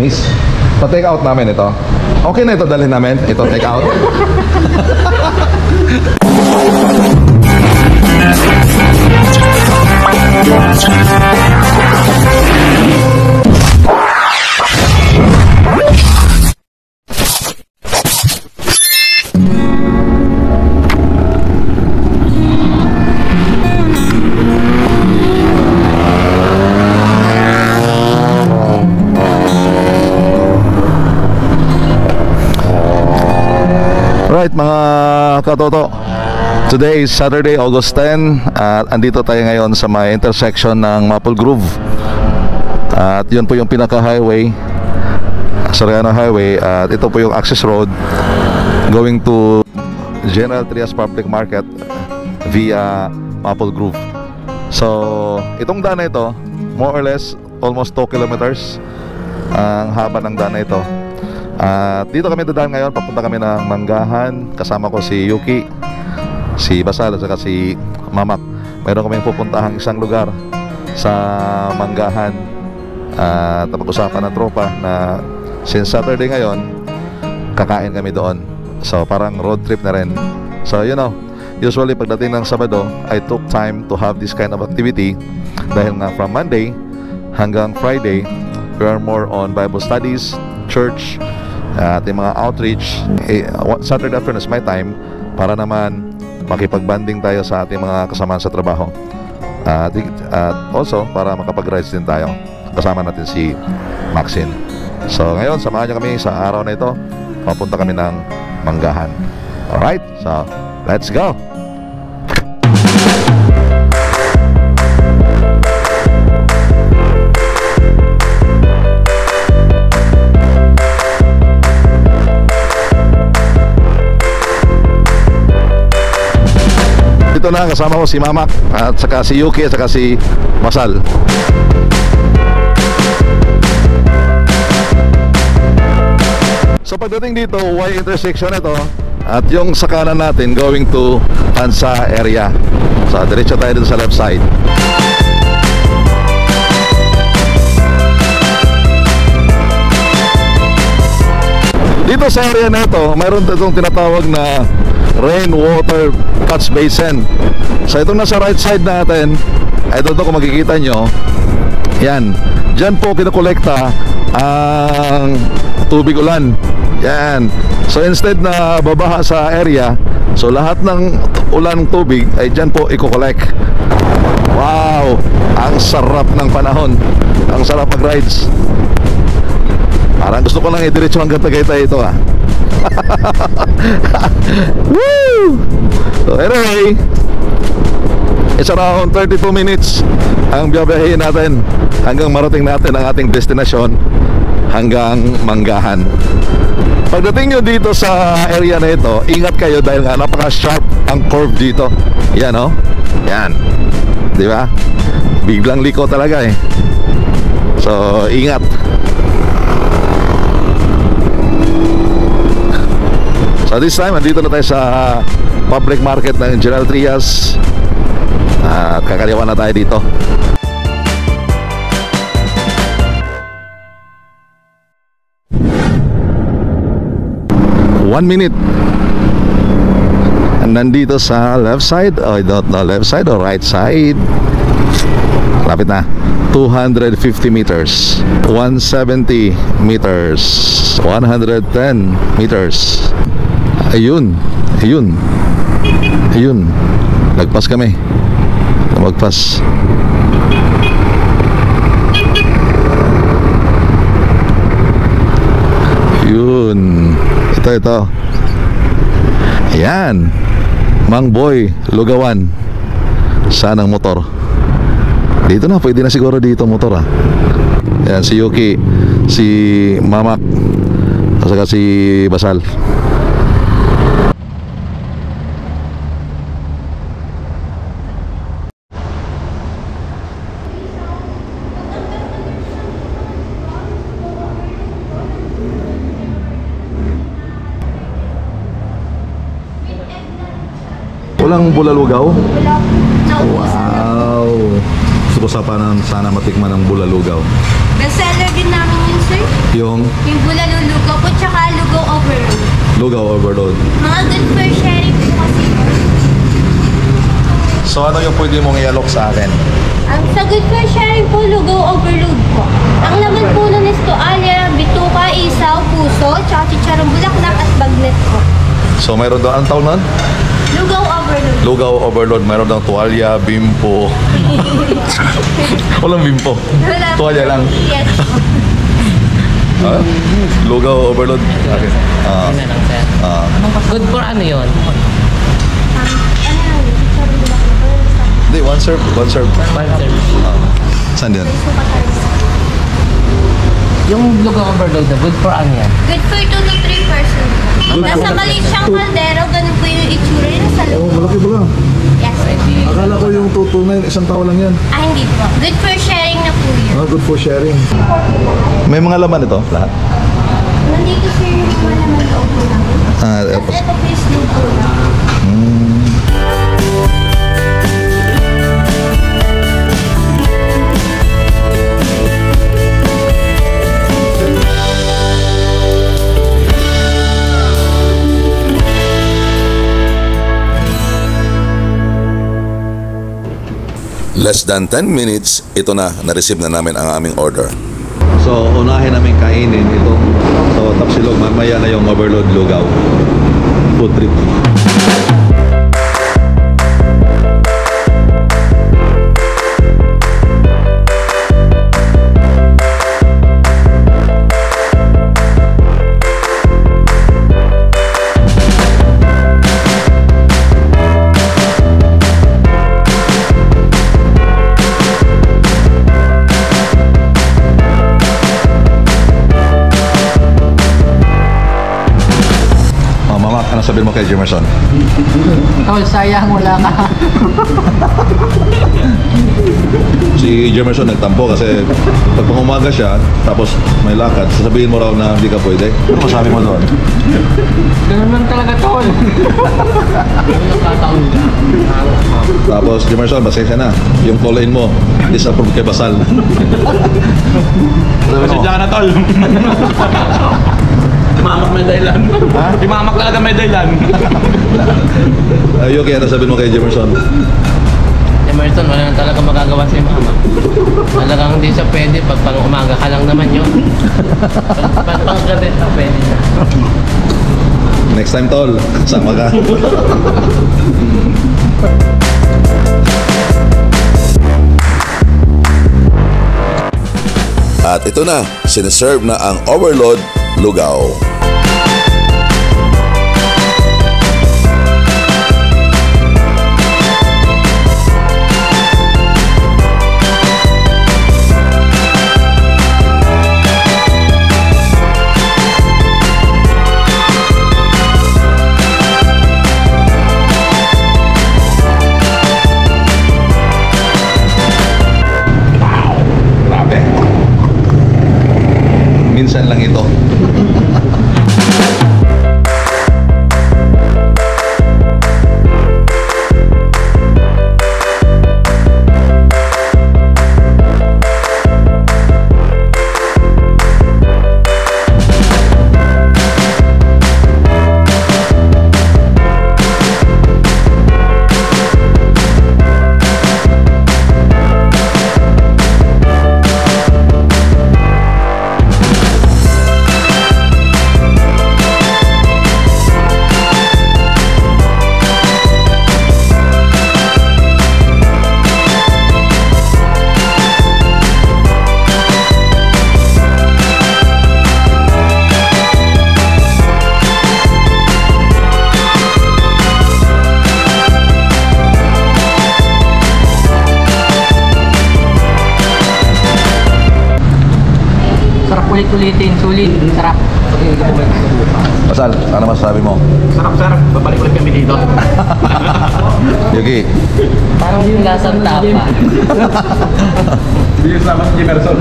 Miss, pa-take out namin ito. Okay na ito, dalhin namin. Ito, take out. Alright mga katoto, today is Saturday, August 10 at andito tayo ngayon sa may intersection ng Maple Grove. At yun po yung pinaka-highway, Soriano Highway. At ito po yung access road going to General Trias Public Market via Maple Grove. So itong daan na ito, more or less almost 2 kilometers ang haba ng daan na ito. At dito kami dadaan ngayon, papunta kami ng Manggahan. Kasama ko si Yuki, si Basal at saka si Mamak. Mayroon kaming pupuntahang isang lugar sa Manggahan. At napag-usapan ng tropa na since Saturday ngayon, kakain kami doon. So parang road trip na rin. So you know, usually pagdating ng Sabado, I took time to have this kind of activity. Dahil nga from Monday hanggang Friday, we are more on Bible studies, church, ating mga outreach. Saturday afternoon is my time para naman makipag-banding tayo sa ating mga kasamahan sa trabaho. At also para makapag-rides din tayo. Kasama natin si Maxine. So ngayon, samahan niyo kami sa araw na ito. Papunta kami ng Manggahan. Alright, so let's go! Dito na, kasama ko si Mamak at saka si Yuki at saka si Masal. So pagdating dito, Y intersection ito at yung sa kanan natin going to Tansa area. So diretso tayo dito sa left side. Dito sa area na ito, mayroon itong tinatawag na rainwater catch basin. So itong nasa right side natin, I don't know kung makikita nyo, yan, dyan po kinokolekta ang tubig ulan. Yan. So instead na babaha sa area, so lahat ng ulan ng tubig ay dyan po i-collect. Wow, ang sarap ng panahon, ang sarap mag-rides. Parang gusto ko lang i-diretso hanggang Tagaytay ito ah. Woo! So anyway, it's around 32 minutes ang biyabiyahin natin hanggang marating natin ang ating destinasyon hanggang Manggahan. Pagdating nyo dito sa area na ito, ingat kayo dahil nga napaka-sharp ang curve dito. Yan oh, yan, di ba? Biglang liko talaga eh. So ingat. So this time, andito na tayo sa public market ng General Trias. At kakaliwa na tayo dito. One minute. And nandito sa left side, I don't know, left side or right side. Lapit na. 250 meters, 170 meters, 110 meters. Ayun, ayun, ayun. Nagpas kami. Magpas. Yun. Ito. Ayan. Mang Boy, Lugawan. Saan ang motor? Dito na, pwede na siguro dito motor ah. Ayan, si Yuki, si Mamak, at saka si Basal. Walang bulalugaw? Wow! Gusto ko sana matikman ng bulalugaw. Bestseller din namin yun, sir. Yung Yung bulalo lugaw po, tsaka lugaw overload. lugaw overload. Mga good for sharing po kasi. So ano yung pwede mong i-alok sa akin? Ang sa good for sharing po, lugaw overload po. Ang laman po nun is tualya, bituka, isaw, puso, tsaka chicharong bulaklak at bagnet po. So mayroon doon, anong tawag nun? Lugaw overload. Lugaw overload, mayroon doon tuwalya, bimpo. Walang bimpo. Wala po. Tuwalya lang. Yes. Ah, lugaw overload. Okay. Yun na lang, sir. Good for ano yun? Ano lang, chicharong bulaklak. Hindi, one serve. One serve. Saan yan? Yung lugaw overload na, good for ano yan? Good for 2 to 3 persons. Nasa maliit siyang kaldero, ganun po yung itsura yun sa loob. malaki ba lang? Yes. Akala ko yung tutunay, isang tao lang yan. Ah, hindi po. Good for sharing na po yun. Good for sharing. May mga laman ito, lahat? Nandito sir yung mga naman loob po namin. Tapos ito po is lugaw lang. Less than 10 minutes, ito na-receive na namin ang aming order. So, unahin namin kainin ito. So, tapsilog, mamaya na yung overload lugaw. Food trip. Mama, ano sabihin mo kay Jemerson? Tol, sayang, wala ka. Si Jemerson nagtampo kasi pag umaga siya, tapos may lakad, sasabihin mo raw na hindi ka pwede. Ano masabi mo doon? Ganun lang talaga, tol. Nagkataon ka. Tapos Jemerson, pasensya na. Yung call-in mo, disapprove kay Basal. Pasensya ka na, tol. Timamak may dahilan. Ha? Timamak talaga may dahilan. Ayun, kaya ano sabihin mo kay Jemerson? Emerson, wala na talaga magagawa si mama. Talagang hindi siya pwede pag pang umaga ka lang naman yun. Pag pang gabi ka pwede na. Next time, tol, sama ka. At ito na, sineserve na ang overload lugaw. Grabe. Minsan lang ito. Sarap ulit-ulitin, sulit, sarap. Basal, ano masasabi mo? Sarap, sir. Babalik ulit kami dito. Yuki, Parang yung lasang tapa. Bigyan salamat si Emerson.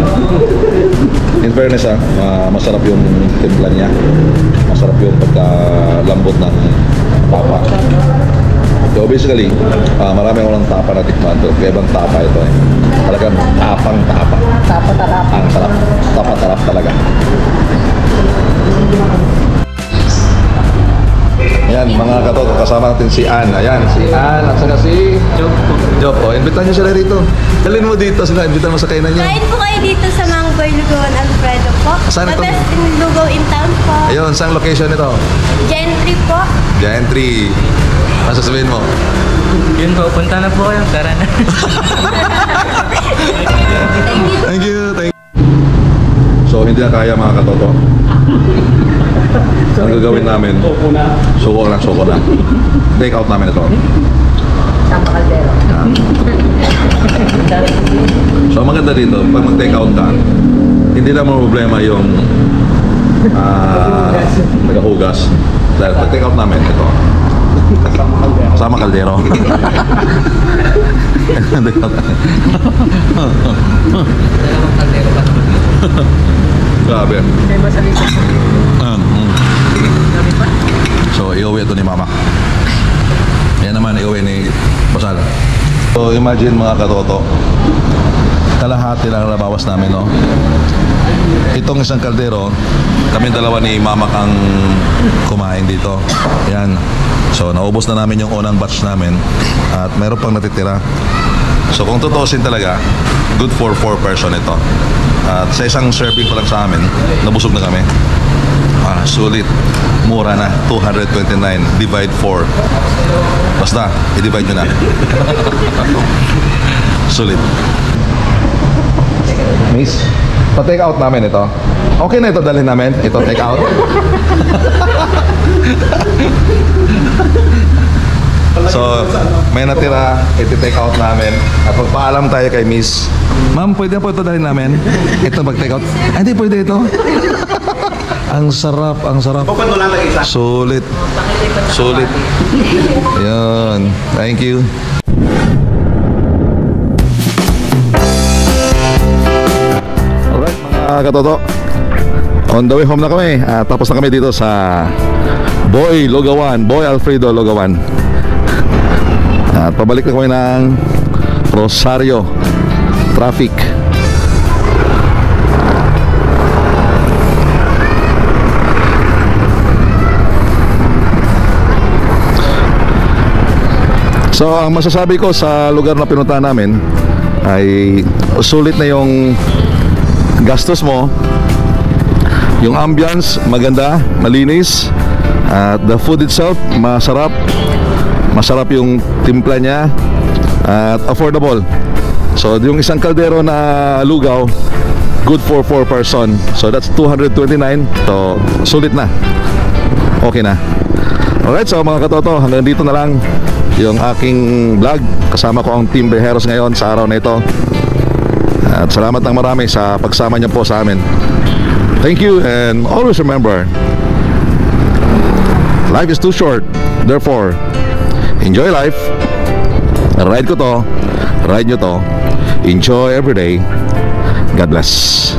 in fairness masarap yung timpla niya. Masarap yung pagkalambot ng papa. So basically, marami akong tapa na tikman to. Kaya bang tapa ito eh. Talagang tapang-tapa. Tapa-tarap. Ang sarap. Tapa-tarap talaga. Ayan, mga katoto, kasama natin si Ann. Ayan, si Ann at saka si Job. O, invitahan niyo sila rito. Dalhin mo dito sila, invitahan mo sa kainan niyo. Kain po kayo dito sa Mangboy Lugawan Alfredo po. Saan ito? The best in lugaw in town po. Ayun, saan location ito? Gentry po. Gentry. Ano sasabihin mo? Yun po, punta na po kayo. Tara na. Thank you. Thank you. So, hindi na kaya mga katoto. Ang gagawin namin, suko na. Take out namin ito. Samba Caldero. So, maganda dito, pag mag-take out ka, hindi na mo problema yung nagahugas. Dahil pag take out namin, ito. Kasama kaldero. Dalawang kaldero pa naman. Grabe. May masalita. Dami pa? So, iuwi ito ni Mama. Yan naman, iuwi ni Basal. So, imagine mga katoto, kalahati lang nabawas namin, no? Itong isang kaldero, kami dalawa ni Mama ang kumain dito. Yan. So, naubos na namin yung unang batch namin at meron pang natitira. So, kung tutusin talaga, good for 4 person ito. At sa isang serving pa lang sa amin, nabusog na kami. Sulit. Mura na. 229. Divide 4. Basta, i-divide nyo na. Sulit. Miss, pa-take out namin ito. Okay na ito dalhin namin? Ito, take out? So, may natira, iti-take out namin. At magpaalam tayo kay Miss. Ma'am, pwede na po ito dalhin namin? Ito mag-take out? Ay, hindi pwede ito. Ang sarap, ang sarap. Sulit. Sulit. Yan. Thank you. Alright, mga katoto. On the way home na kami. Tapos na kami dito sa Boy Lugawan. Boy Alfredo Lugawan. At pabalik na kami ng Rosario traffic. So, ang masasabi ko sa lugar na pinuntahan namin ay sulit na yung gastos mo. Yung ambience maganda, malinis, at the food itself masarap. Masarap yung timpla niya at affordable. So, yung isang kaldero na lugaw, good for 4 person. So, that's 229. So, sulit na. Okay na. Alright, so mga katoto, hanggang dito na lang yung aking vlog. Kasama ko ang Team Bejeros ngayon sa araw na ito. At salamat ng marami sa pagsama niyo po sa amin. Thank you, and always remember, life is too short. Therefore, enjoy life. Ride ko to, ride nyo to. Enjoy every day. God bless.